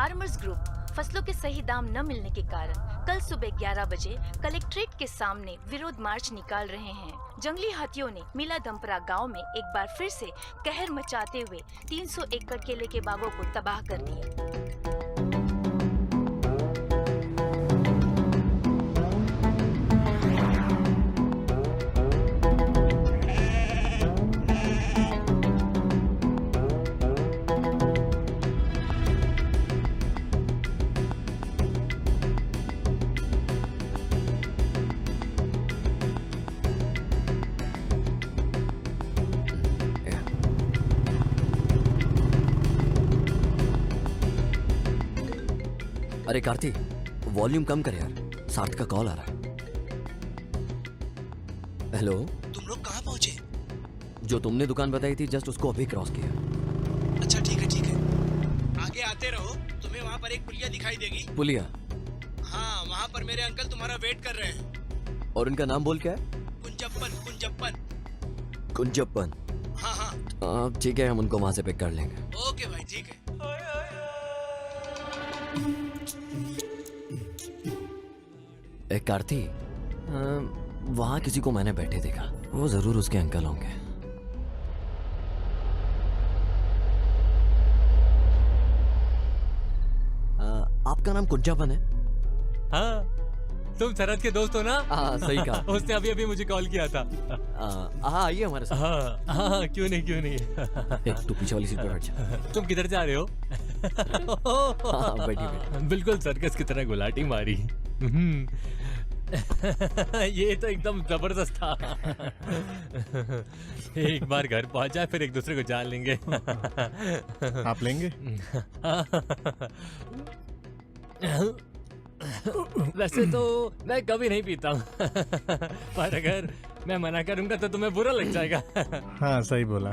Farmers group फसलों के सही दाम न मिलने के कारण कल सुबह 11 बजे कलेक्ट्रेट के सामने विरोध मार्च निकाल रहे हैं। जंगली हाथियों ने मीलादमपरा गांव में एक बार फिर से कहर मचाते हुए 300 एकड़ केले के बागों को तबाह कर दिए। अरे कार्ती, वॉल्यूम कम कर यार, सार्थ का कॉल आ रहा है। हेलो, तुम लोग कहाँ पहुँचे? जो तुमने दुकान बताई थी जस्ट उसको अभी क्रॉस किया। अच्छा ठीक है आगे आते रहो, तुम्हें वहाँ पर एक पुलिया दिखाई देगी। पुलिया? हाँ, वहाँ पर मेरे अंकल तुम्हारा वेट कर रहे हैं। और उनका नाम बोल क्या है? कुंजप्पन। कुंजप्पन? हाँ ठीक है, हम उनको वहाँ से पिक कर लेंगे। ओके भाई, ठीक है। एक कार्ती, वहाँ किसी को मैंने बैठे देखा, वो जरूर उसके अंकल होंगे। आपका नाम कुंजापन है? हाँ, तुम शरद के दोस्त हो ना? हाँ, सही कहा। उसने अभी मुझे कॉल किया था। हाँ, आइए हमारे साथ। हाँ, क्यों नहीं। तू पीछे वाली सीट पर बैठ जा। तुम किधर जा रहे हो? हाँ, बैठिए। बिल्कुल सर्कस की तरह गुलाटी मारी। ये तो एकदम जबरदस्त था। एक बार घर पहुंचा फिर एक दूसरे को जान लेंगे। आप लेंगे? वैसे तो मैं कभी नहीं पीता हूँ, पर अगर मैं मना करूंगा तो तुम्हें बुरा लग जाएगा। हाँ, सही बोला।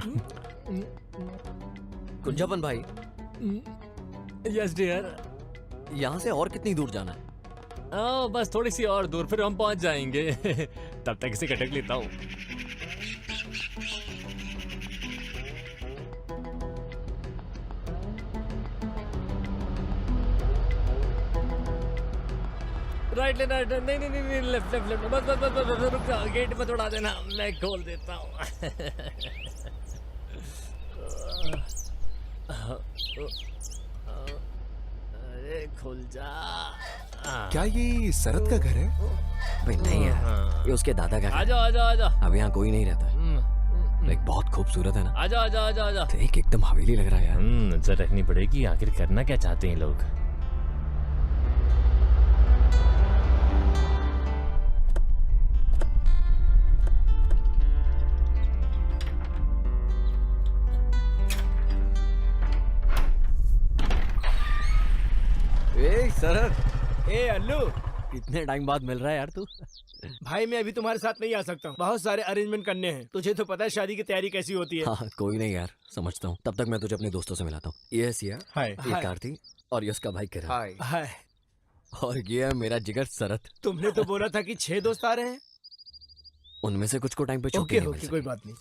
कुंजापन भाई। Yes dear. यहाँ से और कितनी दूर जाना है? बस थोड़ी सी और दूर, फिर हम पहुंच जाएंगे। तब तक इसे कटक लेता हूँ। राइट लेना, नहीं, लेफ्ट, बस रुक जाओ, गेट पे थोड़ा देना, मैं खोल देता हूँ। अरे खुल जा। क्या ये शरद का घर है? भाई नहीं यार, ये उसके दादा का घर है। आजा। अब यहाँ कोई नहीं रहता है। लाइक बहुत खूबसूरत है ना? आजा। देख, एकदम हवेली लग रहा है यार। नजर रखनी पड़ेगी, आखिर करना क्या चाहते हैं लोग। शरद। अल्लू, कितने टाइम बाद मिल रहा है यार तू? भाई मैं अभी तुम्हारे साथ नहीं आ सकता हूँ, बहुत सारे अरेंजमेंट करने हैं। तुझे तो पता है शादी की तैयारी कैसी होती है। हाँ, कोई नहीं यार, समझता हूँ। तब तक मैं तुझे अपने दोस्तों से मिलाता हूँ। ये सिया, हाय। ये कार्ती और ये उसका भाई किरण। हाय। और ये है मेरा जिगर शरद। तुमने तो बोला था कि 6 दोस्त आ रहे हैं। उनमें से कुछ को टाइम पे छुट्टी ओके नहीं मिल ओके, सकी। कोई बात नहीं।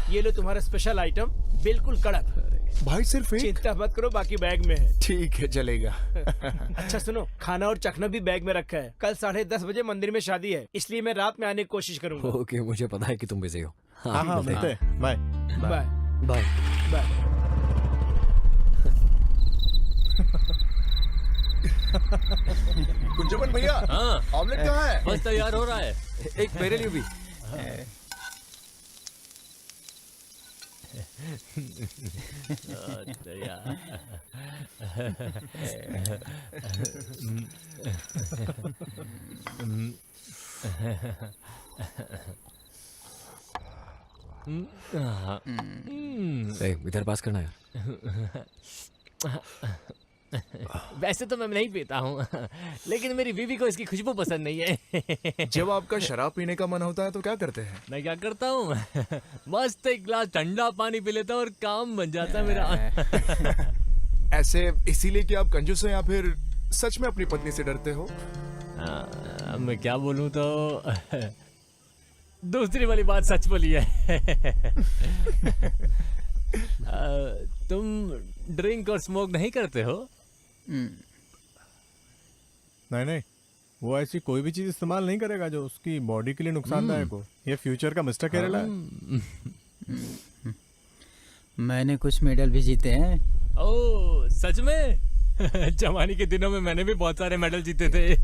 ये लो तुम्हारा स्पेशल आइटम, बिल्कुल कड़क। भाई सिर्फ एक? चिंता मत करो, बाकी बैग में है। ठीक है, चलेगा। अच्छा सुनो, खाना और चखना भी बैग में रखा है। कल 10:30 बजे मंदिर में शादी है, इसलिए मैं रात में आने की कोशिश करूंगा। ओके, मुझे पता है कि तुम बिजी हो। हाँ, मिलते हैं। Bye. Bye bye. Bye. Kunjapan भैया, ऑमलेट कहाँ है? बस तैयार हो रहा है। एक मेरे लिए भी। इधर पास करना यार। वैसे तो मैं नहीं पीता हूँ, लेकिन मेरी बीवी को इसकी खुशबू पसंद नहीं है। जब आपका शराब पीने का मन होता है तो क्या करते हैं? मैं क्या करता हूँ, मस्त एक गिलास ठंडा पानी पी लेता हूँ और काम बन जाता है मेरा। ऐसे इसीलिए कि आप कंजूस हो या फिर सच में अपनी पत्नी से डरते हो? मैं क्या बोलूँ तो दूसरी वाली बात सच बोली है। तुम ड्रिंक और स्मोक नहीं करते हो? नहीं नहीं, वो ऐसी कोई भी चीज इस्तेमाल नहीं करेगा जो उसकी बॉडी के लिए नुकसानदायक हो। ये फ्यूचर का मिस्टर केरला है। मैंने कुछ मेडल भी जीते हैं। ओह सच में? जवानी के दिनों में मैंने भी बहुत सारे मेडल जीते थे।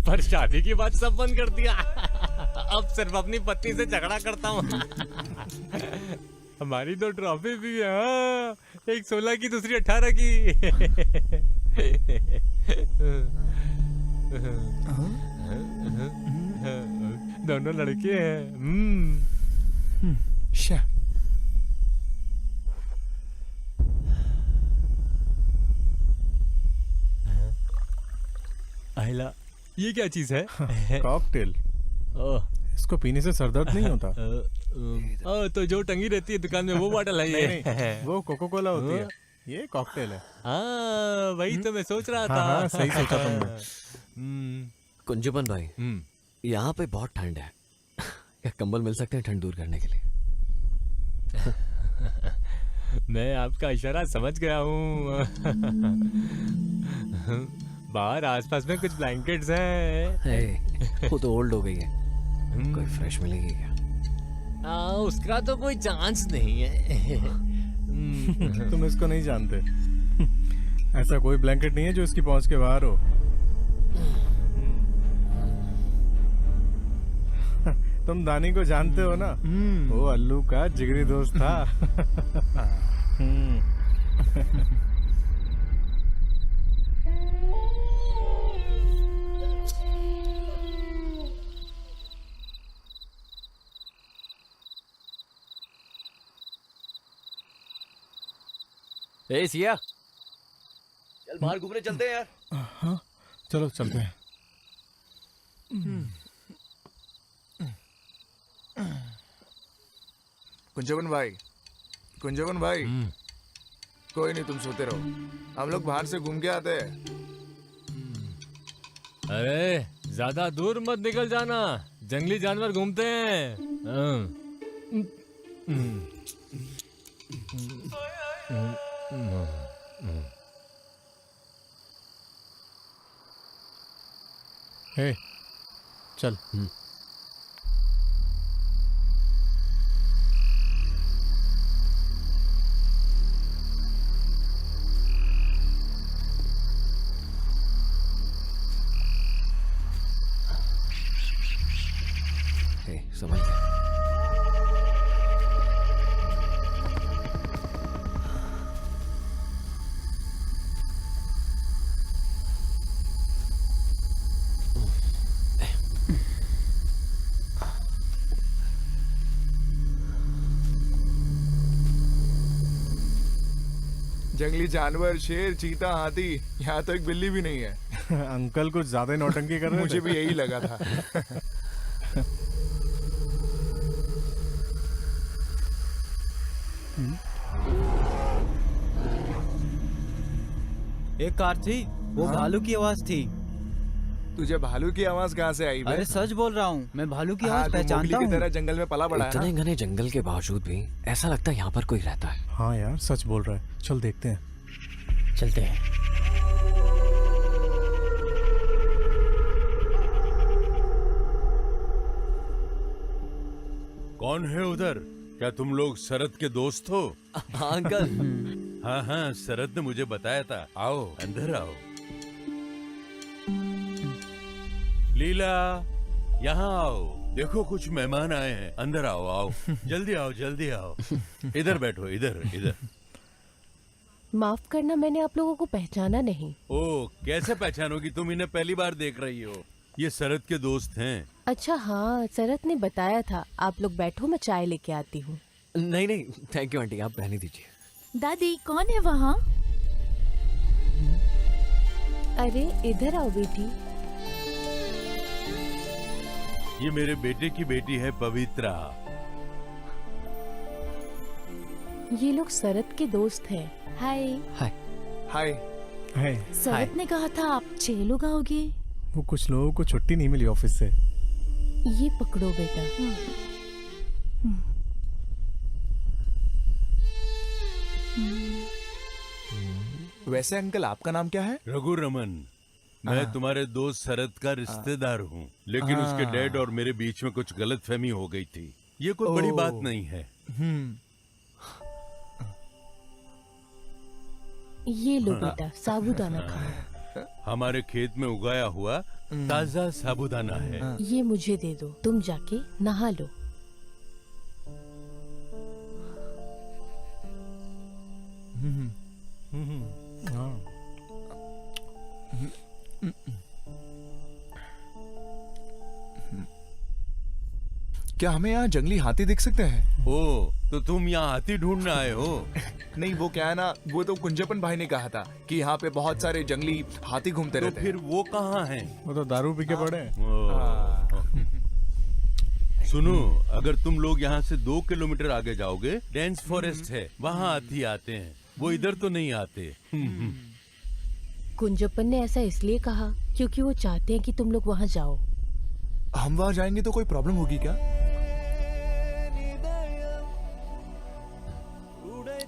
पर शादी की बात सब बंद कर दिया। अब सिर्फ अपनी पत्नी से झगड़ा करता हूँ। हमारी 2 ट्रॉफी भी है, हाँ। एक 16 की, दूसरी 18 की। दोनों लड़के हैं। शा। आइला, ये क्या चीज है? कॉकटेल। ओह, इसको पीने से सर दर्द नहीं होता। तो जो टंगी रहती है दुकान में वो बॉटल है ये? नहीं, वो कोको कोला होती है, ये कॉकटेल है। हाँ, वही तो मैं सोच रहा था। हाँ, सही सोचा तुमने। कुंजबन भाई, यहाँ पे बहुत ठंड है। क्या कंबल मिल सकते हैं ठंड दूर करने के लिए? मैं आपका इशारा समझ गया हूँ। बाहर आसपास में कुछ ब्लैंकेट्स हैं। वो तो ओल्ड हो गई है, कोई फ्रेश मिलेगी क्या? उसका तो कोई चांस नहीं है। तुम इसको नहीं जानते। ऐसा कोई ब्लैंकेट नहीं है जो इसकी पहुंच के बाहर हो। तुम दानी को जानते हो ना? वो अल्लू का जिगरी दोस्त था। ए सिया, चल बाहर घूमने चलते हैं यार। हाँ, चलो चलते हैं। कुंजवन भाई, कुंजवन भाई, कोई नहीं, तुम सोते रहो, हम लोग बाहर से घूम के आते हैं। अरे ज्यादा दूर मत निकल जाना, जंगली जानवर घूमते हैं। हे, चल। समझ गया। जंगली जानवर, शेर, चीता, हाथी, यहाँ तो एक बिल्ली भी नहीं है। अंकल कुछ ज्यादा ही नौटंकी कर रहे थे। मुझे भी यही लगा था। एक कार थी, वो भालू की आवाज थी। तुझे भालू की आवाज कहाँ से आई? अरे सच बोल रहा हूँ, मैं भालू की आवाज तू पहचानता मोगली की हूँ। तरह जंगल में पला बड़ा है इतने ना? घने जंगल के बावजूद भी ऐसा लगता है यहाँ पर कोई रहता है। हाँ यार, सच बोल रहा है। चल देखते हैं। चलते हैं। कौन है उधर? क्या तुम लोग शरद के दोस्त हो? हाँ अंकल। हाँ हाँ, शरद ने मुझे बताया था। आओ अंदर आओ। लीला, यहाँ आओ। देखो कुछ मेहमान आए हैं। अंदर आओ, आओ जल्दी आओ, जल्दी आओ। इधर बैठो, इधर इधर। माफ करना, मैंने आप लोगों को पहचाना नहीं। ओ, कैसे पहचानोगी? तुम इन्हें पहली बार देख रही हो। ये शरद के दोस्त हैं। अच्छा हाँ, शरद ने बताया था। आप लोग बैठो, मैं चाय लेके आती हूँ। नहीं नहीं, थैंक यू आंटी, आप रहने दीजिए। दादी कौन है वहाँ? अरे इधर आओ बेटी। ये मेरे बेटे की बेटी है पवित्रा। ये लोग शरद के दोस्त हैं। हाय। हाय। हाय। हाय। शरद ने कहा था आप 6 लोग आओगे। वो कुछ लोगों को छुट्टी नहीं मिली ऑफिस से। ये पकड़ो बेटा। वैसे अंकल आपका नाम क्या है? रघु रमन। मैं तुम्हारे दोस्त शरद का रिश्तेदार हूँ, लेकिन उसके डैड और मेरे बीच में कुछ गलतफहमी हो गई थी। ये कोई बड़ी बात नहीं है। ये लो बेटा, साबूदाना खाओ। हमारे खेत में उगाया हुआ ताजा साबूदाना है। ये मुझे दे दो, तुम जाके नहा लो। क्या हमें यहाँ जंगली हाथी दिख सकते हैं? ओ, तो तुम यहाँ हाथी ढूंढने आए हो? नहीं, वो क्या है ना, वो तो कुंजपन भाई ने कहा था कि यहाँ पे बहुत सारे जंगली हाथी घूमते तो रहते हैं। फिर वो कहाँ हैं? वो तो दारू पी के पड़े हैं। सुनो, अगर तुम लोग यहाँ से 2 किलोमीटर आगे जाओगे, डेंस फॉरेस्ट है, वहाँ हाथी आते हैं। वो इधर तो नहीं आते। कुंजपन ने ऐसा इसलिए कहा क्योंकि वो चाहते हैं कि तुम लोग वहाँ जाओ। हम वहाँ जाएंगे तो कोई प्रॉब्लम होगी क्या?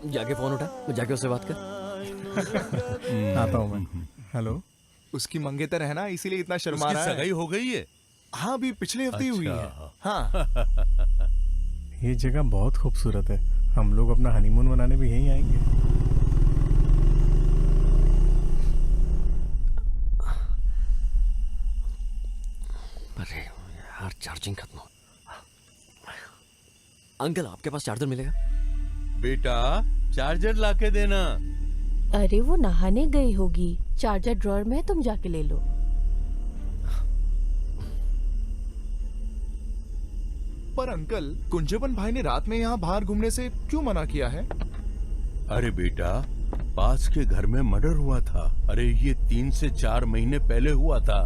जाके फोन उठा, जाके उससे बात कर। आता हूँ मैं। हेलो। उसकी मंगेतर है ना, इसीलिए इतना शर्मा उसकी रहा है। सगाई हो गई है? हाँ, अभी पिछले हफ्ते ही हुई है। अच्छा। हाँ। ये जगह बहुत खूबसूरत है, हम लोग अपना हनीमून मनाने भी यहीं आएंगे। अरे यार, चार्जिंग खत्म हो। अंकल, आपके पास चार्जर मिलेगा? बेटा, चार्जर लाके देना। अरे वो नहाने गई होगी, चार्जर ड्रॉअर में है, तुम जाके ले लो। पर अंकल, कुंजपन भाई ने रात में यहाँ बाहर घूमने से क्यों मना किया है? अरे बेटा, पास के घर में मर्डर हुआ था। अरे ये 3 से 4 महीने पहले हुआ था।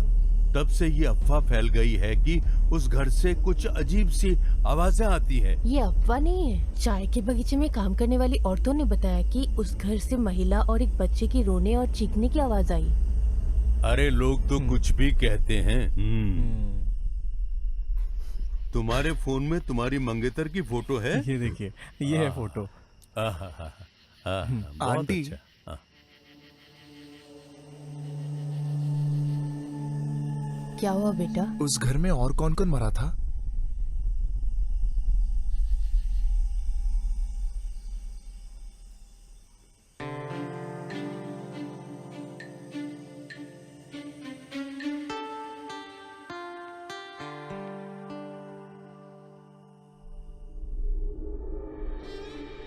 तब से ये अफवाह फैल गई है कि उस घर से कुछ अजीब सी आवाजें आती है। ये अफवाह नहीं है, चाय के बगीचे में काम करने वाली औरतों ने बताया कि उस घर से महिला और एक बच्चे की रोने और चीखने की आवाज आई। अरे लोग तो कुछ भी कहते हैं। तुम्हारे फोन में तुम्हारी मंगेतर की फोटो है? ये देखिए, ये है फोटो। बहुत आंटी। अच्छा। क्या हुआ बेटा? उस घर में और कौन कौन मरा था?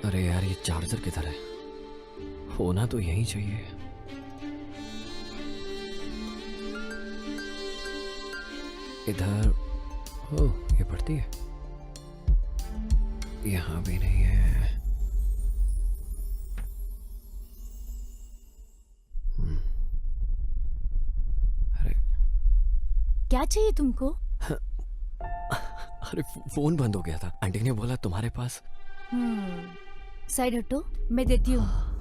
अरे यार, ये चार्जर किधर है? होना तो यहीं चाहिए। इधर। ओह, ये पड़ती है। यहाँ भी नहीं है। अरे क्या चाहिए तुमको? अरे, फोन बंद हो गया था। आंटी ने बोला तुम्हारे पास। साइड हटो, मैं देती हूँ।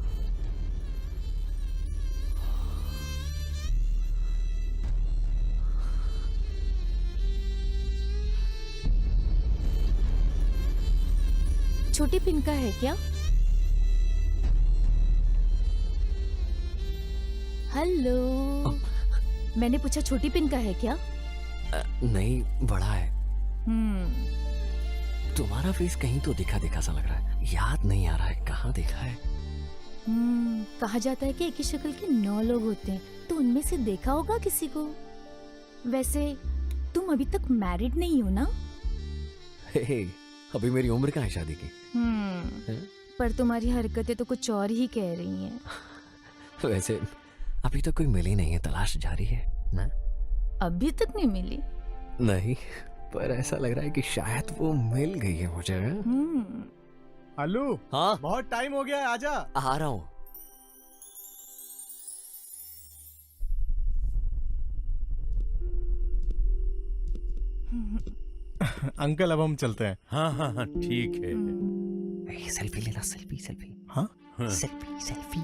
छोटी पिन का है क्या? हेलो, मैंने पूछा छोटी पिन का है क्या? नहीं, बड़ा है। तुम्हारा फेस कहीं तो दिखा दिखा सा लग रहा है। याद नहीं आ रहा है, कहाँ देखा है? कहा जाता है कि एक ही शक्ल के 9 लोग होते हैं, तो उनमें से देखा होगा किसी को। वैसे तुम अभी तक मैरिड नहीं हो ना? हे, अभी मेरी उम्र कहाँ है शादी की? पर तुम्हारी हरकतें तो कुछ और ही कह रही हैं। वैसे अभी तक कोई मिली नहीं है, तलाश जारी है ना? अभी तक नहीं मिली? नहीं, पर ऐसा लग रहा है कि शायद वो मिल गई है मुझे। आलू, हाँ, बहुत टाइम हो गया है, आजा। आ रहा हूँ। अंकल, अब हम चलते हैं। हाँ हाँ हाँ, ठीक है। सेल्फी लेना, सेल्फी सेल्फी। हाँ, सेल्फी सेल्फी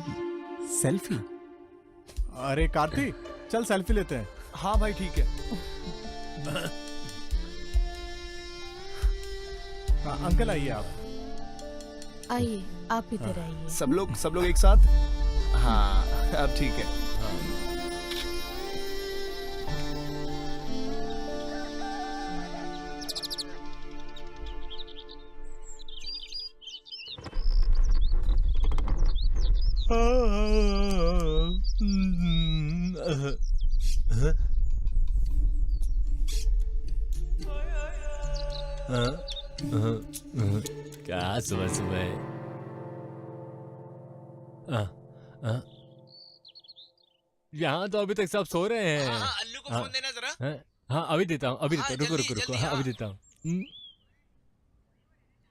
सेल्फी। अरे कार्ति, चल सेल्फी लेते हैं। हाँ भाई, ठीक है। अंकल आइए आप। आइए, आप इधर आइए। सब लोग एक साथ। हाँ, अब ठीक है। क्या सुबह सुबह। यहाँ तो अभी तक सब सो रहे हैं। अल्लू को फोन देना जरा। हाँ अभी देता हूँ, अभी देता हूँ, रुको हाँ अभी देता हूँ।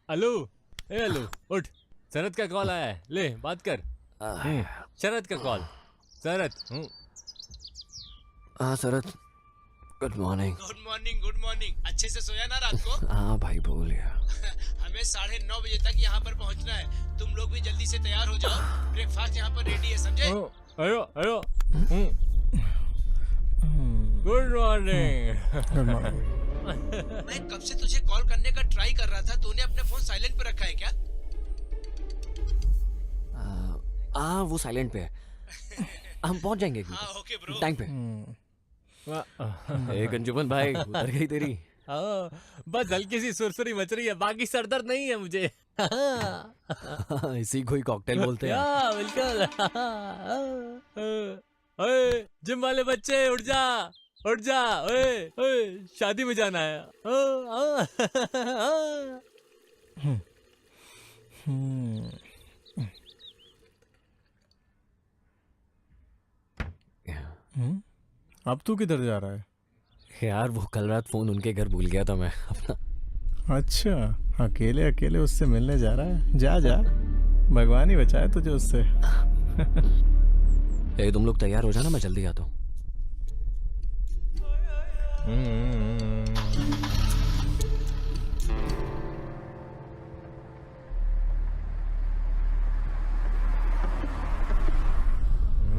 अल्लू, ए अल्लू उठ, शरद का कॉल आया है, ले बात कर। शरद का कॉल। शरद। हाँ शरद, गुड मॉर्निंग। Good morning. अच्छे से सोया ना रात को? हाँ भाई बोल गया। हमें 9:30 बजे तक यहाँ पर पहुँचना है। तुम लोग भी जल्दी से तैयार हो जाओ, ब्रेकफास्ट यहाँ पर रेडी है, समझे? अयो अयो। Good morning. मैं कब से तुझे कॉल करने का ट्राई कर रहा था, तूने अपने फोन साइलेंट पे रखा है क्या? हाँ वो साइलेंट पे है। हम पहुंच जाएंगे ओके ब्रो। टाइम पे। ए गंजूमन भाई, उतर गई तेरी। बस हल्की सी सुरसुरी मच रही है, बाकी सरदर्द नहीं है मुझे। इसी को ही कॉकटेल बोलते हैं। बिल्कुल। ओए जिम वाले बच्चे उठ जा, उठ जा। ओए ओए शादी में जाना है। अब तू किधर जा रहा है? यार वो कल रात फोन उनके घर भूल गया था मैं अपना। अच्छा, अकेले अकेले उससे मिलने जा रहा है? जा जा, भगवान ही बचाए तुझे उससे। ए तुम लोग तैयार हो जाना, मैं जल्दी आता हूँ।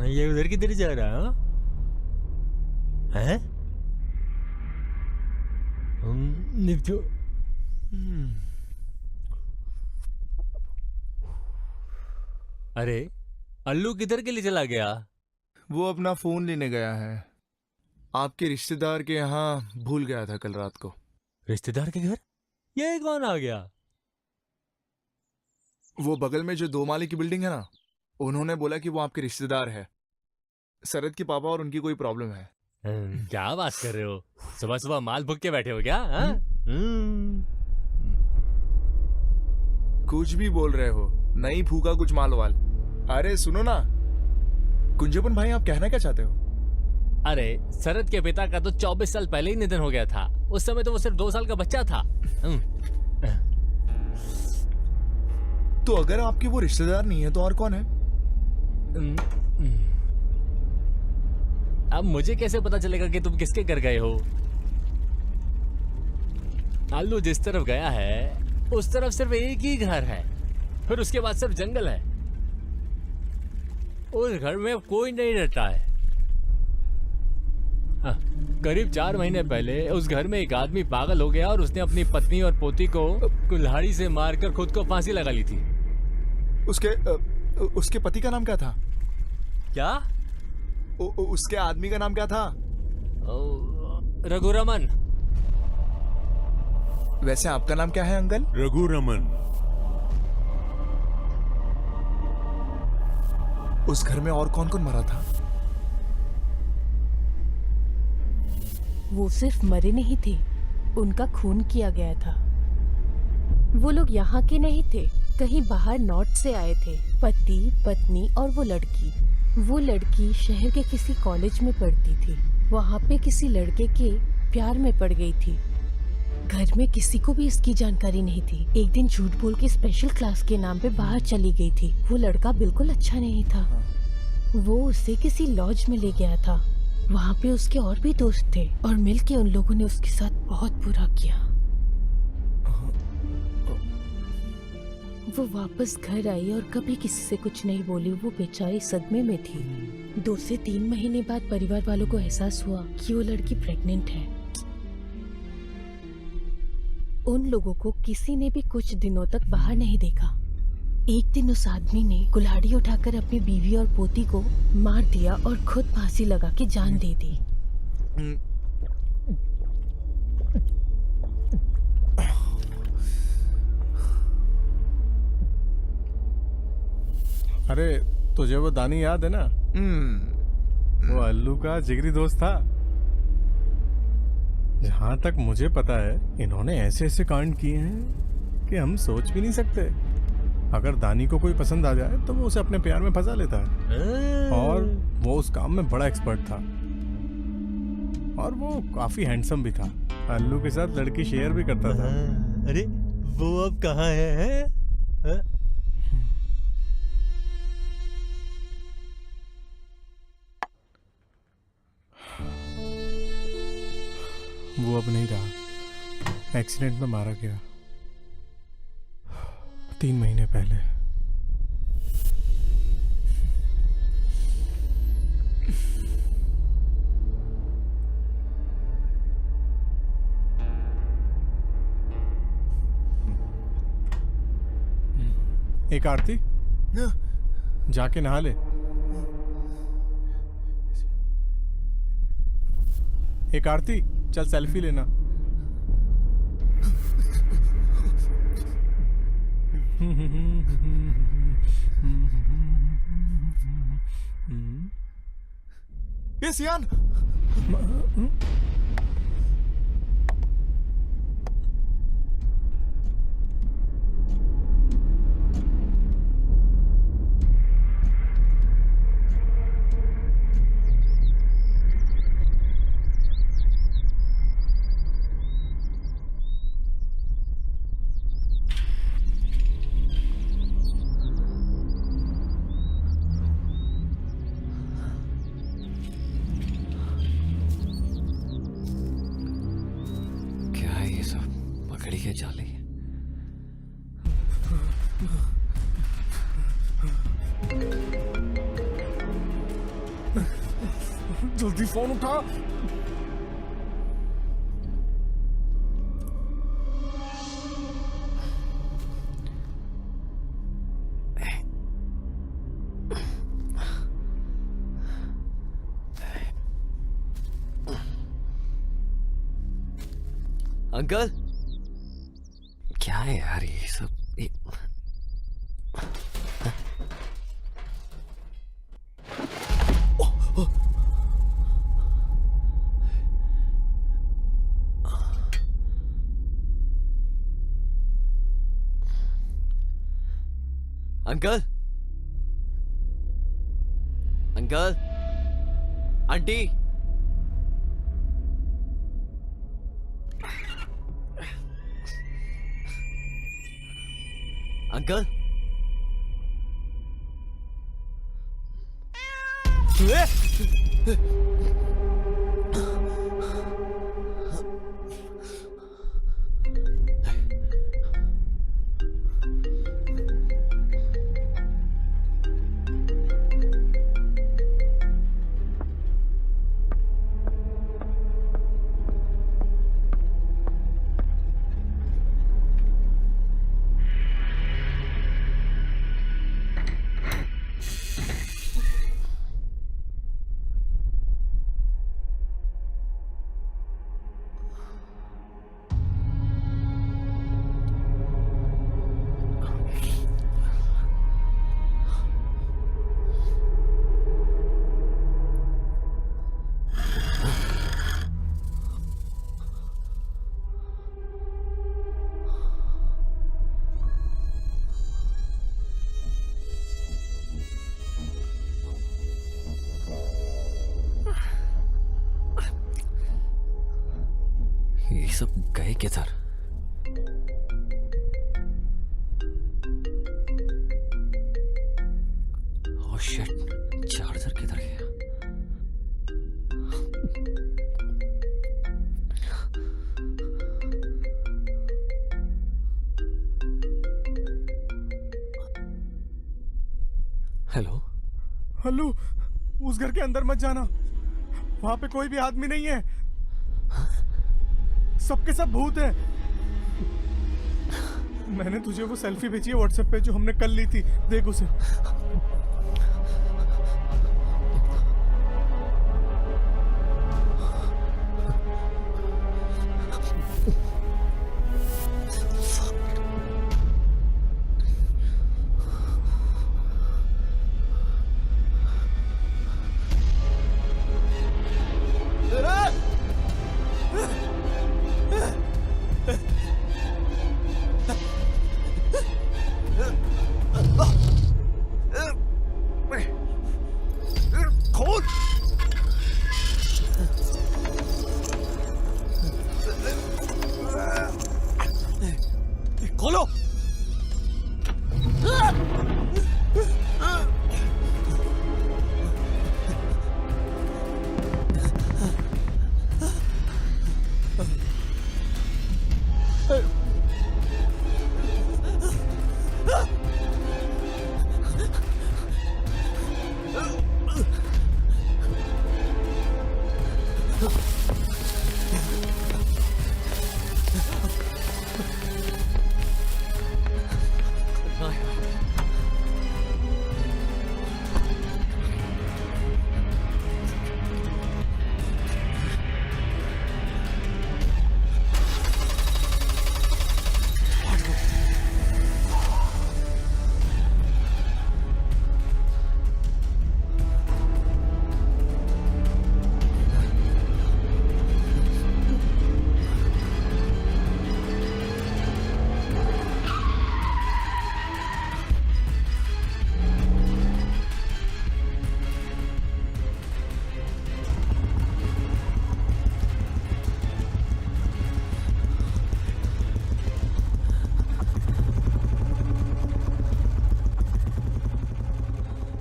ये उधर किधर जा रहा है? निपटो। अरे अल्लू किधर के लिए चला गया? वो अपना फोन लेने गया है। आपके रिश्तेदार के यहाँ भूल गया था कल रात को। रिश्तेदार के घर? ये कौन आ गया? वो बगल में जो 2 माले की बिल्डिंग है ना, उन्होंने बोला कि वो आपके रिश्तेदार है। शरद के पापा और उनकी कोई प्रॉब्लम है। क्या बात कर रहे हो? सुबह सुबह माल भुग के बैठे हो क्या? कुछ भी बोल रहे हो, नहीं फूका कुछ माल वाल। अरे सुनो ना कुंजपन भाई, आप कहना क्या चाहते हो? अरे शरद के पिता का तो 24 साल पहले ही निधन हो गया था। उस समय तो वो सिर्फ 2 साल का बच्चा था। तो अगर आपके वो रिश्तेदार नहीं है तो और कौन है? अब मुझे कैसे पता चलेगा कि तुम किसके घर गए हो? आलू जिस तरफ गया है उस तरफ सिर्फ एक ही घर है, फिर उसके बाद सिर्फ जंगल है। उस घर में कोई नहीं रहता है। करीब 4 महीने पहले उस घर में एक आदमी पागल हो गया और उसने अपनी पत्नी और पोती को कुल्हाड़ी से मारकर खुद को फांसी लगा ली थी। उसके पति का नाम क्या था? क्या? उसके आदमी का नाम क्या था? रघुरमन। वैसे आपका नाम क्या है अंकल? रघुरमन। उस घर में और कौन कौन मरा था? वो सिर्फ मरे नहीं थे, उनका खून किया गया था। वो लोग यहाँ के नहीं थे, कहीं बाहर नॉर्थ से आए थे। पति, पत्नी और वो लड़की। वो लड़की शहर के किसी कॉलेज में पढ़ती थी। वहाँ पे किसी लड़के के प्यार में पड़ गई थी। घर में किसी को भी इसकी जानकारी नहीं थी। एक दिन झूठ बोल के स्पेशल क्लास के नाम पे बाहर चली गई थी। वो लड़का बिल्कुल अच्छा नहीं था। वो उसे किसी लॉज में ले गया था। वहाँ पे उसके और भी दोस्त थे और मिलके उन लोगों ने उसके साथ बहुत बुरा किया। वो वापस घर आई और कभी किसी से कुछ नहीं बोली। वो बेचारी सदमे में थी। 2 से 3 महीने बाद परिवार वालों को एहसास हुआ कि वो लड़की प्रेग्नेंट है। उन लोगों को किसी ने भी कुछ दिनों तक बाहर नहीं देखा। एक दिन उस आदमी ने कुल्हाड़ी उठाकर अपनी बीवी और पोती को मार दिया और खुद फांसी लगा के जान दे दी। अरे तुझे वो दानी याद है ना? वो अल्लू का जिगरी दोस्त था। जहां तक मुझे पता है इन्होंने ऐसे ऐसे कांड किए हैं कि हम सोच भी नहीं सकते। अगर दानी को कोई पसंद आ जाए तो वो उसे अपने प्यार में फंसा लेता है। और वो उस काम में बड़ा एक्सपर्ट था और वो काफी हैंडसम भी था। अल्लू के साथ लड़की शेयर भी करता था। अरे वो अब कहाँ है? वो अब नहीं रहा, एक्सीडेंट में मारा गया 3 महीने पहले। एक आरती, जाके नहा ले। एक आरती, चल सेल्फी लेना। ये सियान, के जाले। जल्दी फोन उठा। अंकल, क्या है यार ये सब? अंकल, अंकल, आंटी, अंकल, ये सब गए किधर? ओह शिट, चार्जर किधर गया? हेलो हल्लू, उस घर के अंदर मत जाना, वहां पे कोई भी आदमी नहीं है। सबके सब भूत हैं। मैंने तुझे वो सेल्फी भेजी है व्हाट्सएप पे जो हमने कल ली थी, देख उसे। खोलो।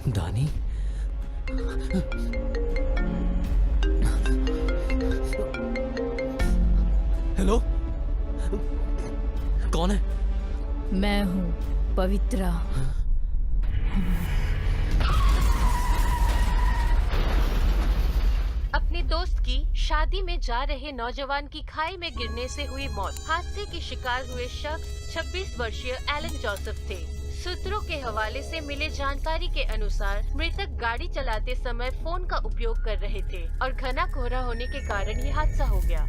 दानी, हेलो, कौन है? मैं हूँ पवित्रा। अपने दोस्त की शादी में जा रहे नौजवान की खाई में गिरने से हुई मौत। हादसे की शिकार हुए शख्स 26 वर्षीय एलन जोसेफ थे। सूत्रों के हवाले से मिले जानकारी के अनुसार मृतक गाड़ी चलाते समय फोन का उपयोग कर रहे थे और घना कोहरा होने के कारण ये हादसा हो गया।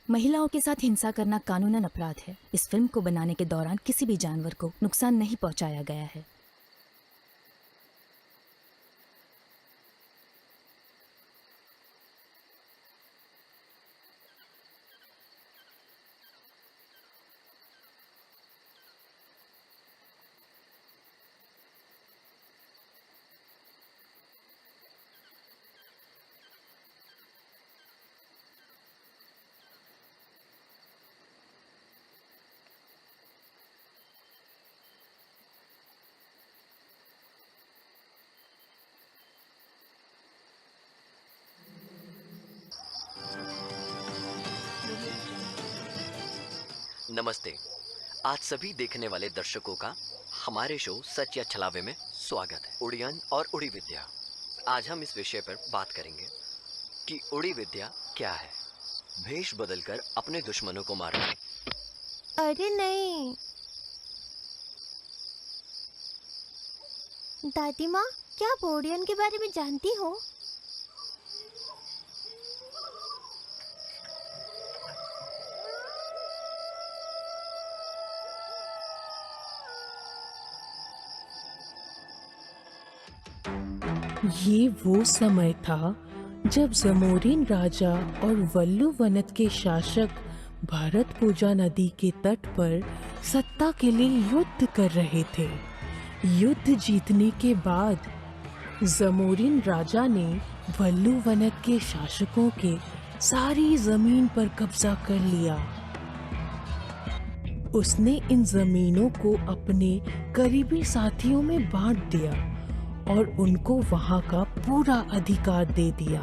महिलाओं के साथ हिंसा करना कानूनन अपराध है। इस फिल्म को बनाने के दौरान किसी भी जानवर को नुकसान नहीं पहुंचाया गया है। नमस्ते। आज सभी देखने वाले दर्शकों का हमारे शो सच या छलावे में स्वागत है। उड़ियन और उड़ी विद्या। आज हम इस विषय पर बात करेंगे कि उड़ी विद्या क्या है। भेष बदलकर अपने दुश्मनों को मारना। अरे नहीं दादी माँ, क्या आप ओडियन के बारे में जानती हो? ये वो समय था जब जमोरिन राजा और वल्लु वनत के शासक भारत पूजा नदी के तट पर सत्ता के लिए युद्ध कर रहे थे। युद्ध जीतने के बाद जमोरिन राजा ने वल्लु वनत के शासकों के सारी जमीन पर कब्जा कर लिया। उसने इन जमीनों को अपने करीबी साथियों में बांट दिया और उनको वहां का पूरा अधिकार दे दिया।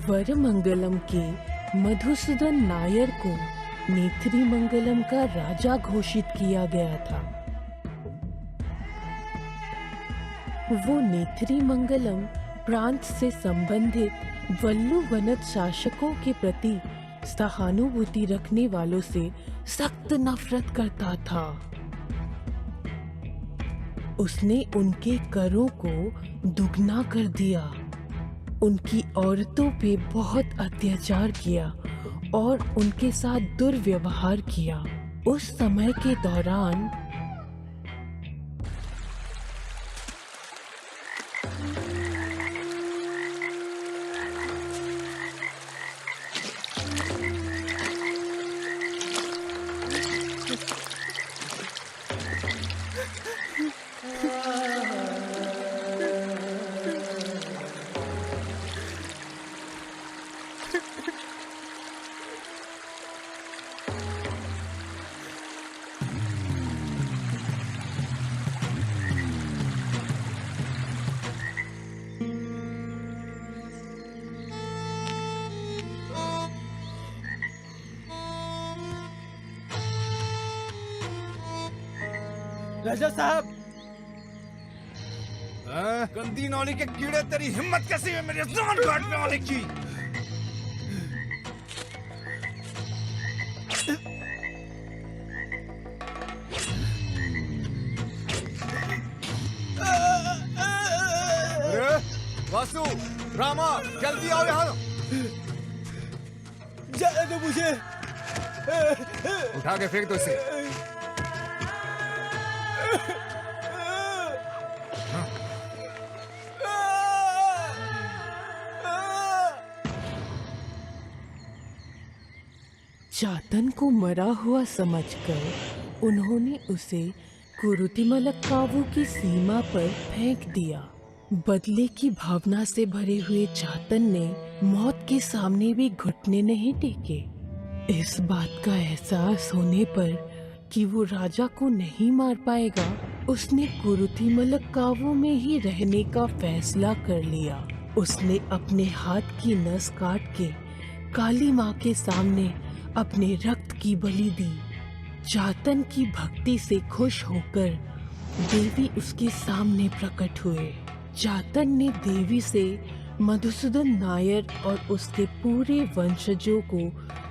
वरमंगलम के मधुसूदन नायर को नेत्रीमंगलम का राजा घोषित किया गया था। वो नेत्रीमंगलम प्रांत से संबंधित वल्लु वनत शासकों के प्रति सहानुभूति रखने वालों से सख्त नफरत करता था। उसने उनके करों को दुगना कर दिया, उनकी औरतों पे बहुत अत्याचार किया और उनके साथ दुर्व्यवहार किया। उस समय के दौरान राजा साहब, गंदी नौली के कीड़े, तेरी हिम्मत कैसी है मेरी जान काटने वाले की? वासु, रामा, जल्दी आओ यहाँ। जाने दो मुझे। उठा के फेंक दो इसे। चातन को मरा हुआ समझकर उन्होंने उसे कुरुतिमलक्कावु की सीमा पर फेंक दिया। बदले की भावना से भरे हुए चातन ने मौत के सामने भी घुटने नहीं टेके। इस बात का एहसास होने पर कि वो राजा को नहीं मार पाएगा, उसने कुरुतिमलक्कावु में ही रहने का फैसला कर लिया। उसने अपने हाथ की नस काट के काली माँ के सामने अपने रक्त की बलि दी। चातन की भक्ति से खुश होकर देवी उसके सामने प्रकट हुए। चातन ने देवी से मधुसूदन नायर और उसके पूरे वंशजों को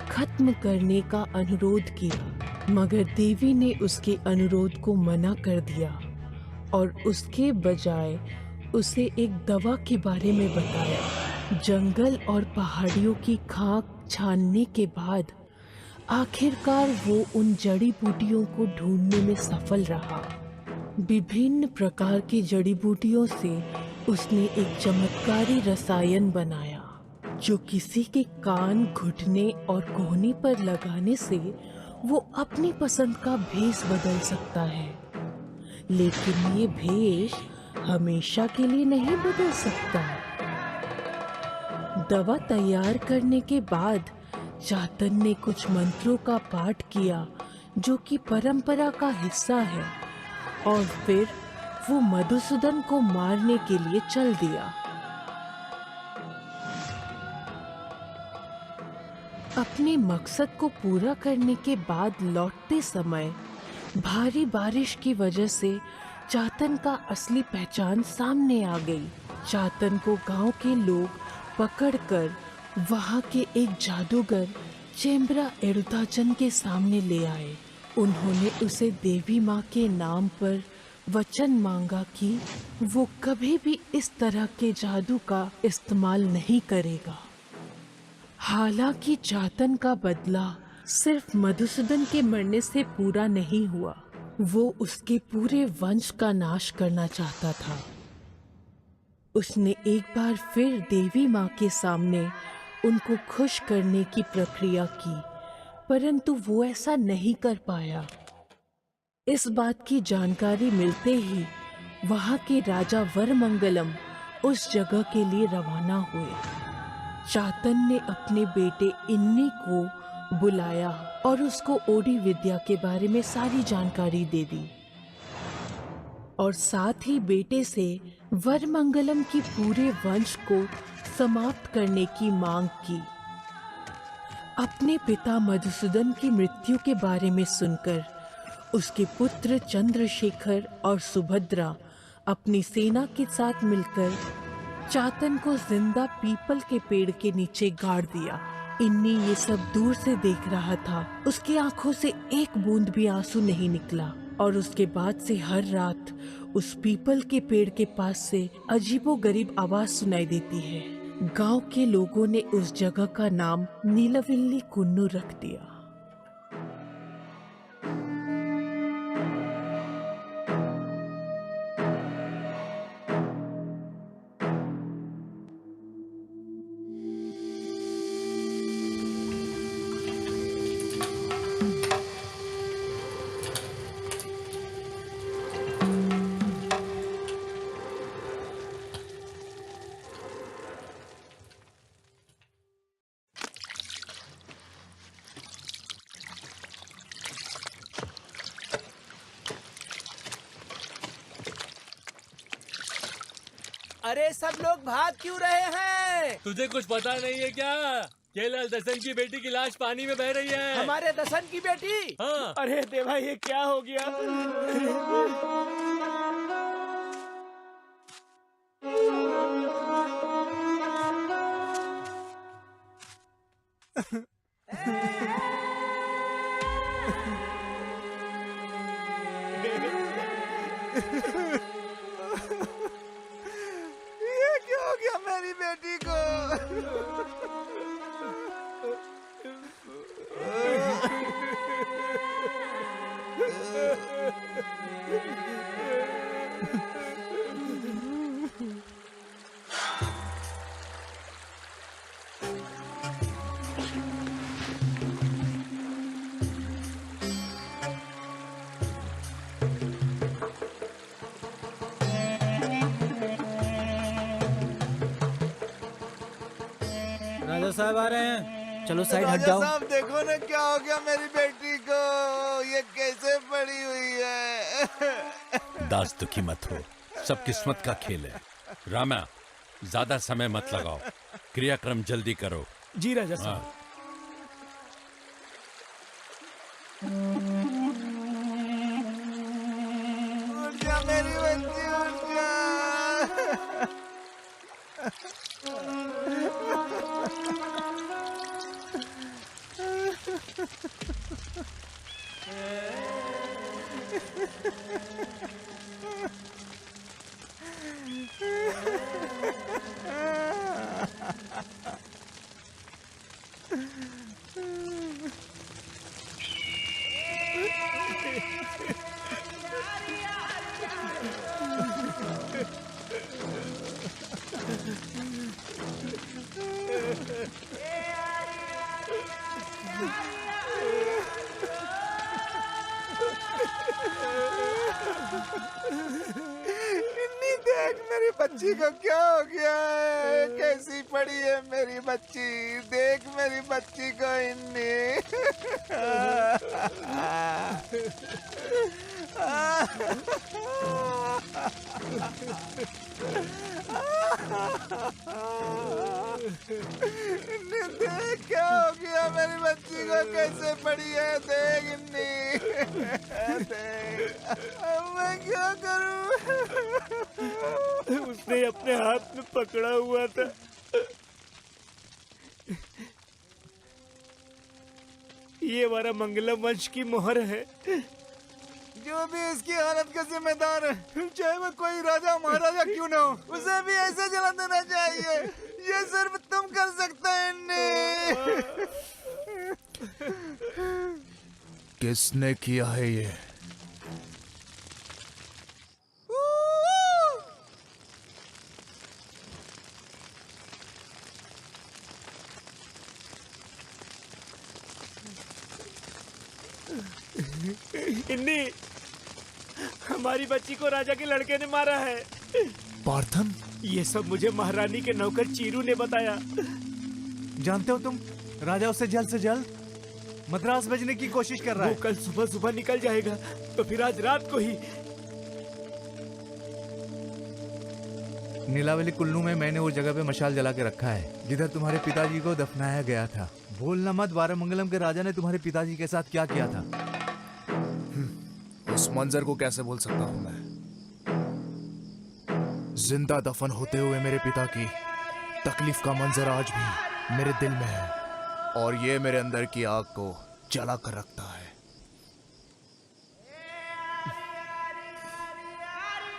खत्म करने का अनुरोध किया, मगर देवी ने उसके अनुरोध को मना कर दिया और उसके बजाय उसे एक दवा के बारे में बताया। जंगल और पहाड़ियों की खाक छानने के बाद आखिरकार वो उन जड़ी बूटियों को ढूंढने में सफल रहा। विभिन्न प्रकार की जड़ी बूटियों से उसने एक चमत्कारी रसायन बनाया जो किसी के कान, घुटने और कोहनी पर लगाने से वो अपनी पसंद का भेष बदल सकता है, लेकिन ये भेष हमेशा के लिए नहीं बदल सकता। दवा तैयार करने के बाद चातन ने कुछ मंत्रों का पाठ किया जो कि परंपरा का हिस्सा है, और फिर वो मधुसूदन को मारने के लिए चल दिया। अपने मकसद को पूरा करने के बाद लौटते समय भारी बारिश की वजह से चातन का असली पहचान सामने आ गई। चातन को गांव के लोग पकड़कर वहां के एक जादूगर चेम्बरा एडुताचन के सामने ले आए। उन्होंने उसे देवी माँ के नाम पर वचन मांगा कि वो कभी भी इस तरह के जादू का इस्तेमाल नहीं करेगा। हालांकि चातन का बदला सिर्फ मधुसूदन के मरने से पूरा नहीं हुआ, वो उसके पूरे वंश का नाश करना चाहता था। उसने एक बार फिर देवी माँ के सामने उनको खुश करने की प्रक्रिया की, परंतु वो ऐसा नहीं कर पाया। इस बात की जानकारी मिलते ही वहाँ के राजा वरमंगलम उस जगह के लिए रवाना हुए। चातन ने अपने बेटे इन्नी को बुलाया और उसको ओडी विद्या के बारे में सारी जानकारी दे दी, और साथ ही बेटे से वरमंगलम की पूरे वंश को समाप्त करने की मांग की। अपने पिता मधुसूदन की मृत्यु के बारे में सुनकर उसके पुत्र चंद्रशेखर और सुभद्रा अपनी सेना के साथ मिलकर चातन को जिंदा पीपल के पेड़ के नीचे गाड़ दिया। इन्नी ये सब दूर से देख रहा था। उसकी आंखों से एक बूंद भी आंसू नहीं निकला, और उसके बाद से हर रात उस पीपल के पेड़ के पास से अजीबोगरीब आवाज सुनाई देती है। गांव के लोगों ने उस जगह का नाम नीलविल्ली कुन्नू रख दिया। अरे सब लोग भाग क्यों रहे हैं? तुझे कुछ पता नहीं है क्या? केलाल दसन की बेटी की लाश पानी में बह रही है। हमारे दसन की बेटी? हाँ। अरे देवा, ये क्या हो गया? ये क्या हो गया मेरी बेटी को? राजा साहब आ रहे हैं, चलो साइड हट जाओ। साहब देखो ना क्या हो गया मेरी बेटी को, ये कैसे पड़ी हुई है। दास दुखी मत हो, सब किस्मत का खेल है। रामा, ज्यादा समय मत लगाओ, क्रियाक्रम जल्दी करो। जी राजा साहब। उठ जा मेरी बच्ची, उठ जा। बच्ची को क्या हो गया है? कैसी पड़ी है मेरी बच्ची? देख मेरी बच्ची को इन्नी। देख क्या हो गया मेरी बच्ची को, कैसे पड़ी है? देख इन्नी, देख। अब मैं क्या करूं? उसने अपने हाथ में पकड़ा हुआ था। ये हमारा मंगलम वंश की मोहर है। जो भी इसकी हालत का जिम्मेदार है, चाहे वो कोई राजा महाराजा क्यों ना हो, उसे भी ऐसे जला देना चाहिए। ये सिर्फ तुम कर सकते हैं। किसने किया है ये? इन्नी, हमारी बच्ची को राजा के लड़के ने मारा है। पार्थन? ये सब मुझे महारानी के नौकर चीरू ने बताया। जानते हो तुम, राजा उससे जल्द मद्रास भेजने की कोशिश कर रहा है। वो कल सुबह सुबह निकल जाएगा, तो फिर आज रात को ही। नीलावली कुल्लू में मैंने वो जगह पे मशाल जला के रखा है जिधर तुम्हारे पिताजी को दफनाया गया था। भूलना मत बारामंगलम के राजा ने तुम्हारे पिताजी के साथ क्या किया था। उस मंजर को कैसे भूल सकता हूं मैं? जिंदा दफन होते हुए मेरे पिता की तकलीफ का मंजर आज भी मेरे दिल में है, और ये मेरे अंदर की आग को जला कर रखता है।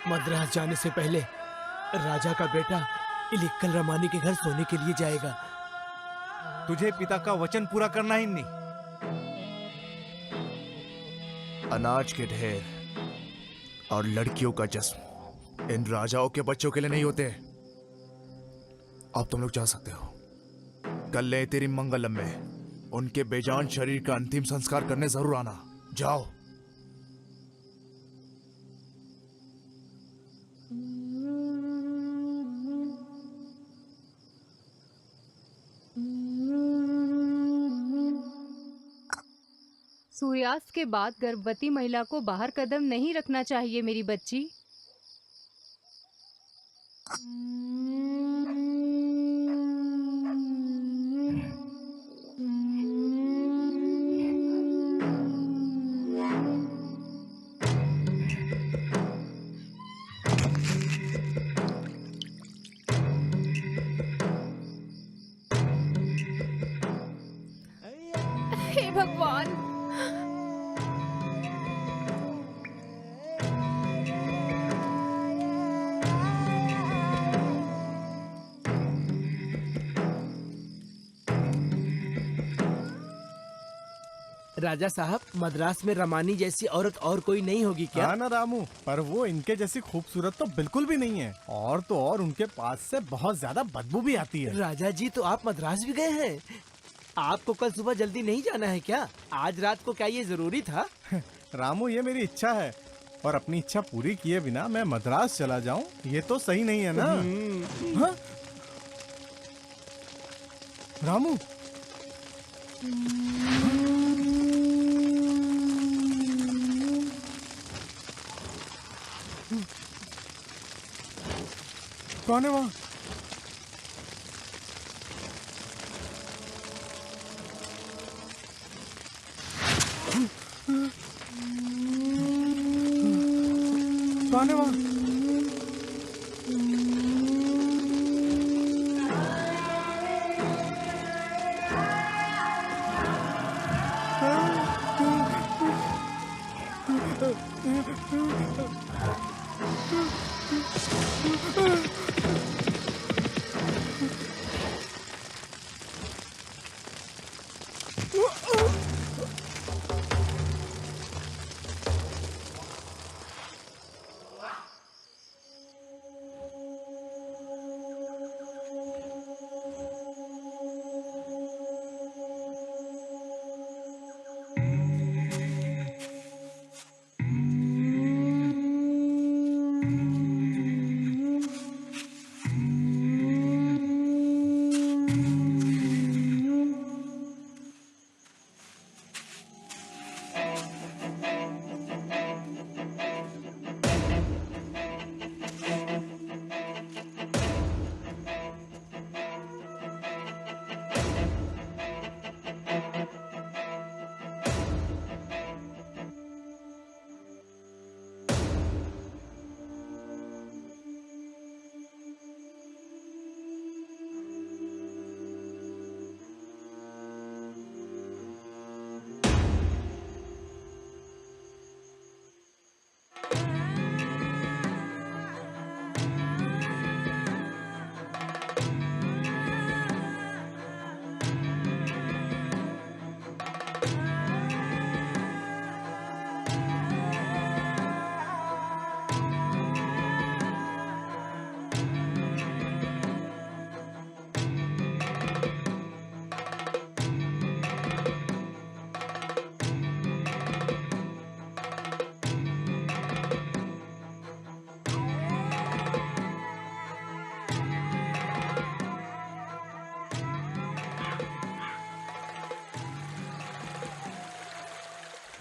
मद्रास जाने से पहले राजा का बेटा इलिक्कल रमानी के घर सोने के लिए जाएगा। तुझे पिता का वचन पूरा करना ही नहीं। अनाज के ढेर और लड़कियों का जश्न इन राजाओं के बच्चों के लिए नहीं होते। अब तुम लोग जा सकते हो। कल ले तेरी मंगलम में उनके बेजान शरीर का अंतिम संस्कार करने जरूर आना। जाओ। सूर्यास्त के बाद गर्भवती महिला को बाहर कदम नहीं रखना चाहिए मेरी बच्ची। हे भगवान, राजा साहब, मद्रास में रमानी जैसी औरत और कोई नहीं होगी क्या? हाँ ना रामू, पर वो इनके जैसी खूबसूरत तो बिल्कुल भी नहीं है। और तो और उनके पास से बहुत ज्यादा बदबू भी आती है। राजा जी, तो आप मद्रास भी गए हैं? आपको कल सुबह जल्दी नहीं जाना है क्या? आज रात को क्या ये जरूरी था? रामू, ये मेरी इच्छा है, और अपनी इच्छा पूरी किए बिना मैं मद्रास चला जाऊं, ये तो सही नहीं है ना। हाँ? रामू, कौन है वहाँ? कौन है वहाँ?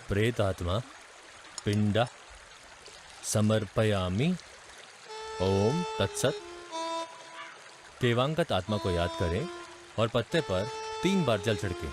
प्रेत आत्मा पिंडा समर्पयामि। ओम तत्सत। देवांगत आत्मा को याद करें और पत्ते पर 3 बार जल छिड़कें।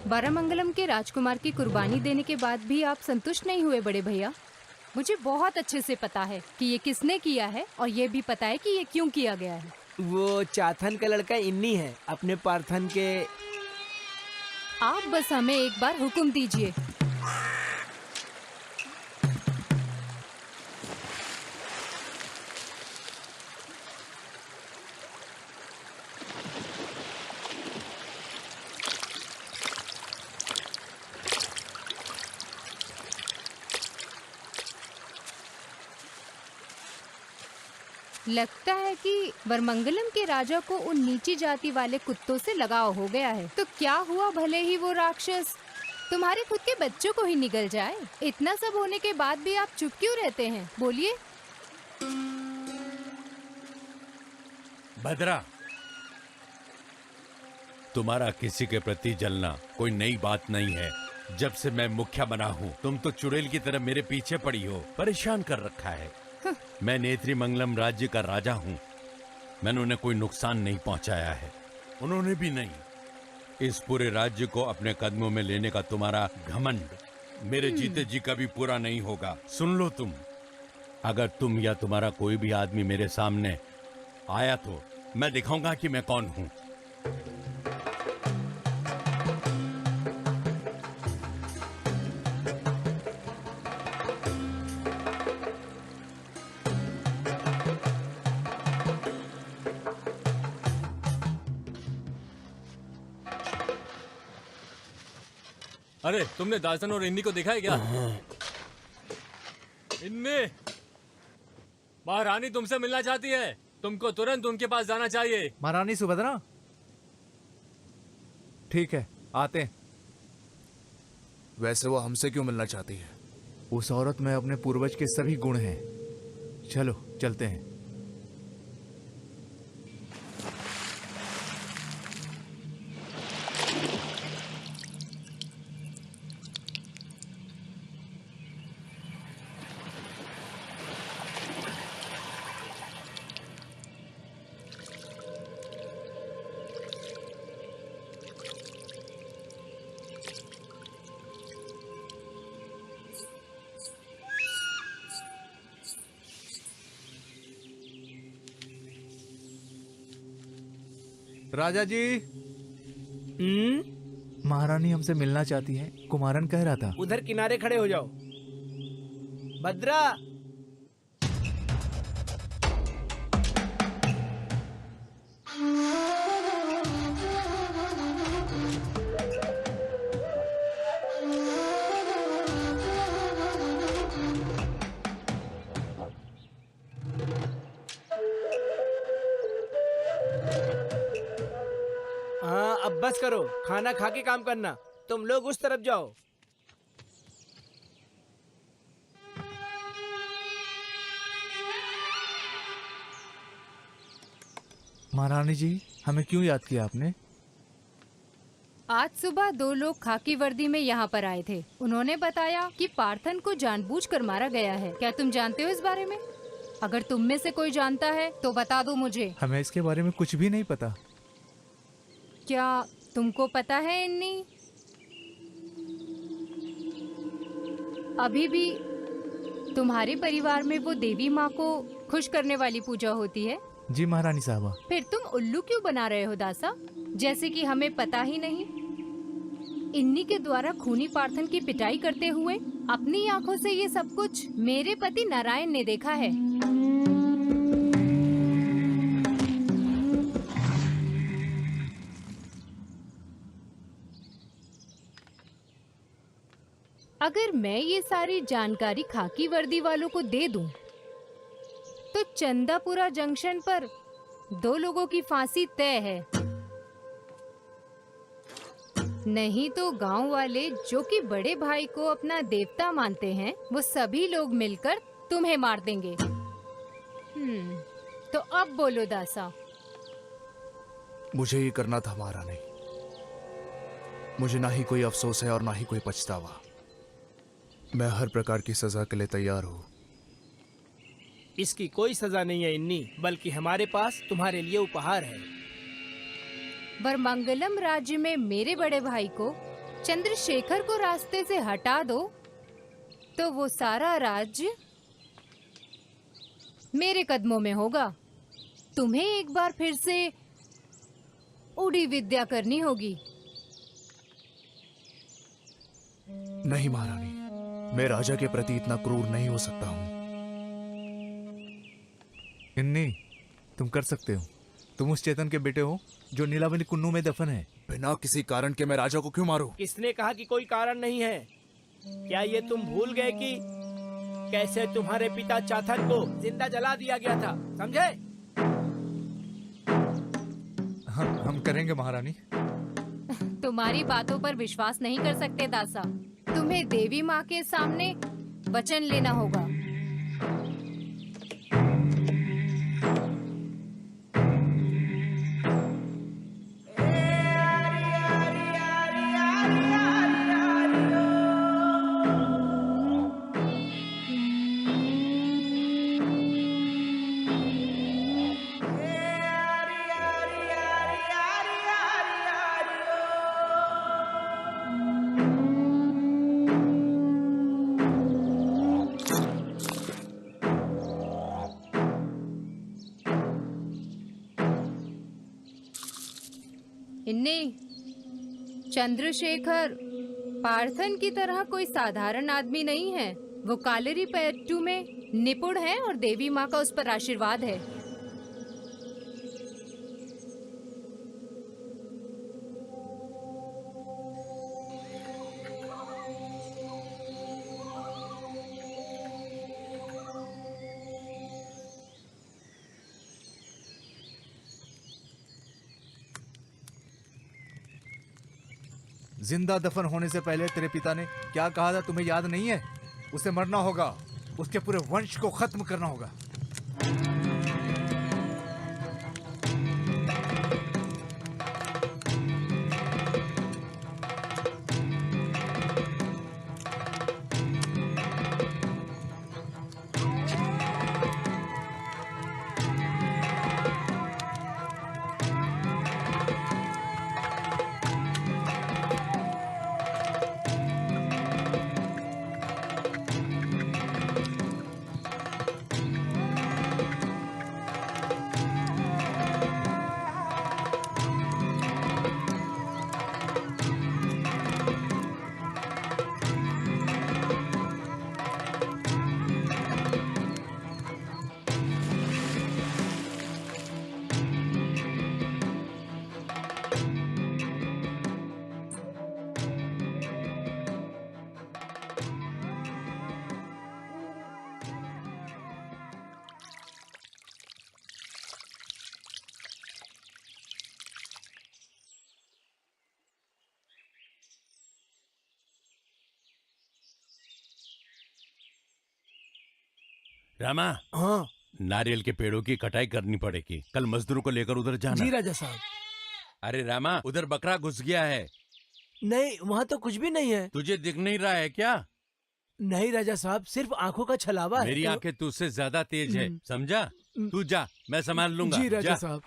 बारामंगलम के राजकुमार की कुर्बानी देने के बाद भी आप संतुष्ट नहीं हुए बड़े भैया? मुझे बहुत अच्छे से पता है कि ये किसने किया है और ये भी पता है कि ये क्यों किया गया है। वो चाथन का लड़का इन्नी है, अपने पार्थन के। आप बस हमें एक बार हुक्म दीजिए। लगता है कि वरमंगलम के राजा को उन नीची जाति वाले कुत्तों से लगाव हो गया है। तो क्या हुआ, भले ही वो राक्षस तुम्हारे खुद के बच्चों को ही निगल जाए। इतना सब होने के बाद भी आप चुप क्यों रहते हैं? बोलिए। भद्रा, तुम्हारा किसी के प्रति जलना कोई नई बात नहीं है। जब से मैं मुखिया बना हूँ तुम तो चुड़ैल की तरह मेरे पीछे पड़ी हो, परेशान कर रखा है। मैं नेत्री मंगलम राज्य का राजा हूँ, मैंने उन्हें कोई नुकसान नहीं पहुँचाया है, उन्होंने भी नहीं। इस पूरे राज्य को अपने कदमों में लेने का तुम्हारा घमंड मेरे जीते जी कभी पूरा नहीं होगा। सुन लो तुम, अगर तुम या तुम्हारा कोई भी आदमी मेरे सामने आया तो मैं दिखाऊंगा कि मैं कौन हूँ। अरे तुमने दासन और इन्नी को देखा है क्या? इन्नी, महारानी तुमसे मिलना चाहती है, तुमको तुरंत उनके पास जाना चाहिए। महारानी सुभद्रा, ठीक है आते हैं। वैसे वो हमसे क्यों मिलना चाहती है? उस औरत में अपने पूर्वज के सभी गुण हैं। चलो चलते हैं। राजा जी, महारानी हमसे मिलना चाहती है, कुमारन कह रहा था। उधर किनारे खड़े हो जाओ। भद्रा, हाँ अब बस करो, खाना खा के काम करना। तुम लोग उस तरफ जाओ। महारानी जी, हमें क्यों याद किया आपने? आज सुबह 2 लोग खाकी वर्दी में यहाँ पर आए थे। उन्होंने बताया कि पार्थन को जानबूझकर मारा गया है। क्या तुम जानते हो इस बारे में? अगर तुम में से कोई जानता है तो बता दो मुझे। हमें इसके बारे में कुछ भी नहीं पता। क्या तुमको पता है इन्नी? अभी भी तुम्हारे परिवार में वो देवी माँ को खुश करने वाली पूजा होती है? जी महारानी साहबा। फिर तुम उल्लू क्यों बना रहे हो दासा, जैसे कि हमें पता ही नहीं? इन्नी के द्वारा खूनी पार्थन की पिटाई करते हुए अपनी आंखों से ये सब कुछ मेरे पति नारायण ने देखा है। अगर मैं ये सारी जानकारी खाकी वर्दी वालों को दे दूं, तो चंदापुरा जंक्शन पर 2 लोगों की फांसी तय है। नहीं तो गांव वाले जो कि बड़े भाई को अपना देवता मानते हैं, वो सभी लोग मिलकर तुम्हें मार देंगे। तो अब बोलो दासा। मुझे ये करना था महारानी। मुझे ना ही कोई अफसोस है और ना ही कोई पछतावा। मैं हर प्रकार की सजा के लिए तैयार हूँ। इसकी कोई सजा नहीं है इन्नी, बल्कि हमारे पास तुम्हारे लिए उपहार है। वरमंगलम राज्य में मेरे बड़े भाई को, चंद्रशेखर को रास्ते से हटा दो तो वो सारा राज्य मेरे कदमों में होगा। तुम्हें एक बार फिर से उड़ी विद्या करनी होगी। नहीं महारानी, मैं राजा के प्रति इतना क्रूर नहीं हो सकता हूँ। इन्नी, तुम कर सकते हो। तुम उस चेतन के बेटे हो जो नीलावनी कुन्नू में दफन है। बिना किसी कारण के मैं राजा को क्यों मारूं? किसने कहा कि कोई कारण नहीं है? क्या ये तुम भूल गए कि कैसे तुम्हारे पिता चाथन को जिंदा जला दिया गया था? समझे? हम करेंगे महारानी। तुम्हारी बातों पर विश्वास नहीं कर सकते दासा। तुम्हें देवी माँ के सामने वचन लेना होगा। चंद्रशेखर पार्थन की तरह कोई साधारण आदमी नहीं है। वो कालेरी पैट्टू में निपुण है और देवी माँ का उस पर आशीर्वाद है। जिंदा दफन होने से पहले तेरे पिता ने क्या कहा था, तुम्हें याद नहीं है? उसे मरना होगा, उसके पूरे वंश को खत्म करना होगा। रामा, हाँ नारियल के पेड़ों की कटाई करनी पड़ेगी। कल मजदूरों को लेकर उधर जाना। जी राजा साहब। अरे रामा, उधर बकरा घुस गया है। नहीं, वहाँ तो कुछ भी नहीं है। तुझे दिख नहीं रहा है क्या? नहीं राजा साहब, सिर्फ आंखों का छलावा है। मेरी आंखें तुझसे ज्यादा तेज है, समझा? तू जा, मैं संभाल लूंगा। जी राजा जा। साहब।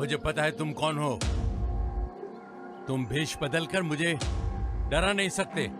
मुझे पता है तुम कौन हो। तुम भेष बदलकर मुझे डरा नहीं सकते।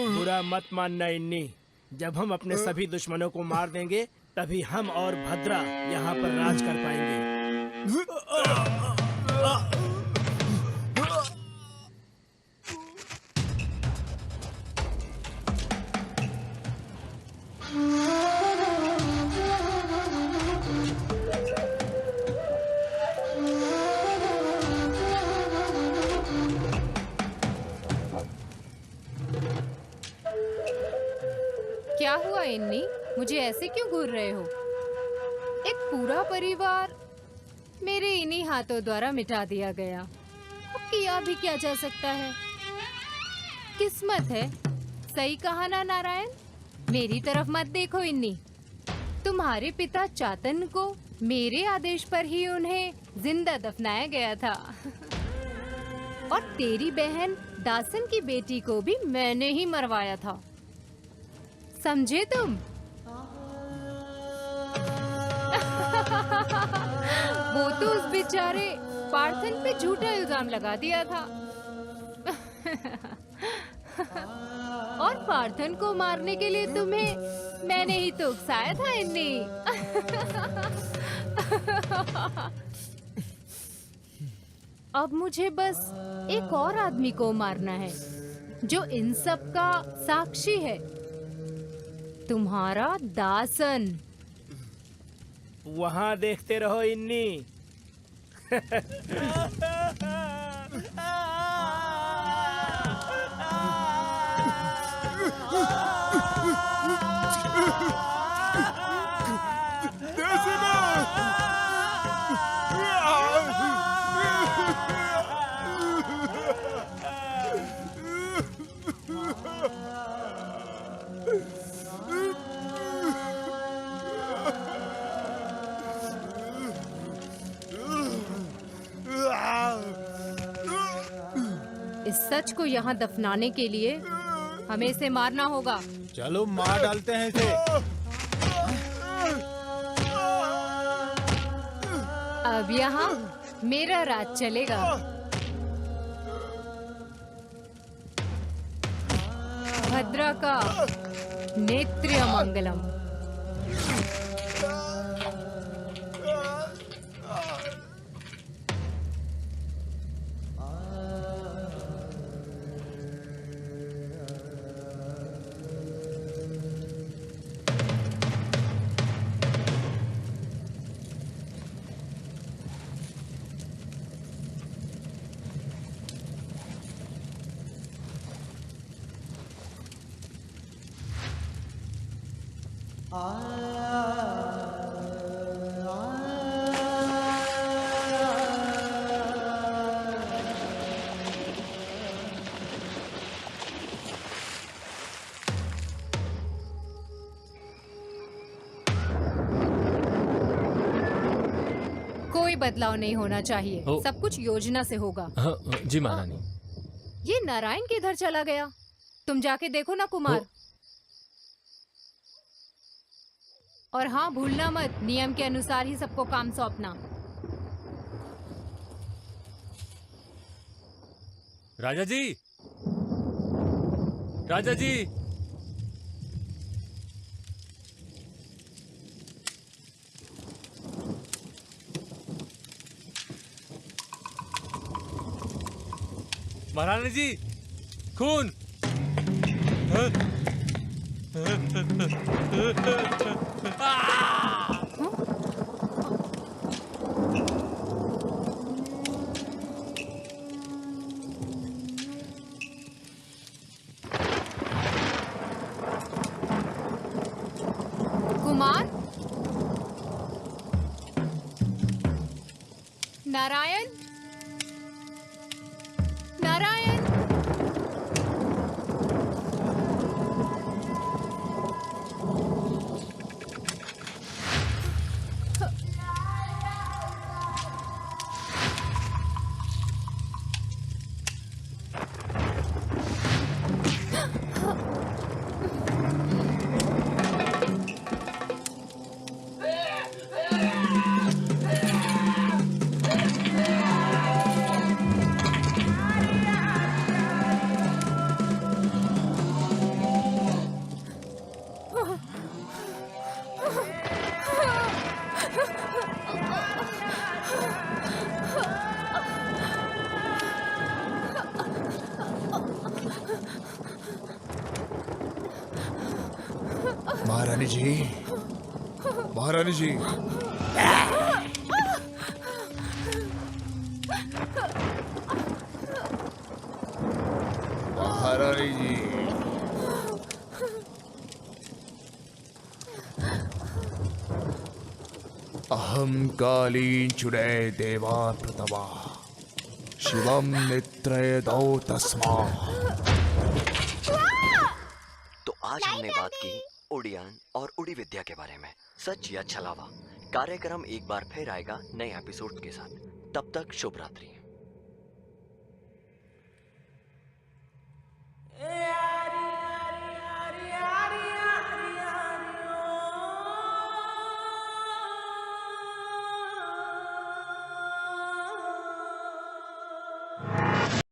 बुरा मत मानना इन्नी। जब हम अपने सभी दुश्मनों को मार देंगे तभी हम और भद्रा यहाँ पर राज कर पाएंगे। क्या हुआ इन्नी? मुझे ऐसे क्यों घूर रहे हो? एक पूरा परिवार मेरे इन्हीं हाथों द्वारा मिटा दिया गया। अब किया भी क्या जा सकता है? किस्मत है। सही कहा ना नारायण? मेरी तरफ मत देखो इन्हीं। तुम्हारे पिता चातन को मेरे आदेश पर ही उन्हें जिंदा दफनाया गया था। और तेरी बहन दासन की बेटी को भी मैंने ही मरवाया था। समझे तुम? वो तो उस बेचारे पार्थन पे झूठा इल्जाम लगा दिया था। और पार्थन को मारने के लिए तुम्हें मैंने ही तो उकसाया था इन्हीं। अब मुझे बस एक और आदमी को मारना है जो इन सब का साक्षी है। तुम्हारा दासन। वहाँ देखते रहो इन्नी। इस सच को यहाँ दफनाने के लिए हमें इसे मारना होगा। चलो मार डालते हैं इसे। अब यहाँ मेरा राज चलेगा। भद्रा का नेत्र्य मंगलम। कोई बदलाव नहीं होना चाहिए। सब कुछ योजना से होगा। जी महारानी। ये नारायण किधर चला गया? तुम जाके देखो ना कुमार। और हाँ, भूलना मत, नियम के अनुसार ही सबको काम सौंपना। राजा जी, राजा जी। महारानी जी, खून। कुमार, नारायण, नारायण। महारानी जी, महारानी जी। महारानी जी। अहम कालीन चुड़ै देवा प्रतमा शिवम नित्रय दो तस्मा। तो आज हमने बात की उड़ियान और उड़ी विद्या के बारे में। सच या छलावा कार्यक्रम एक बार फिर आएगा नए एपिसोड के साथ। तब तक शुभ रात्रि।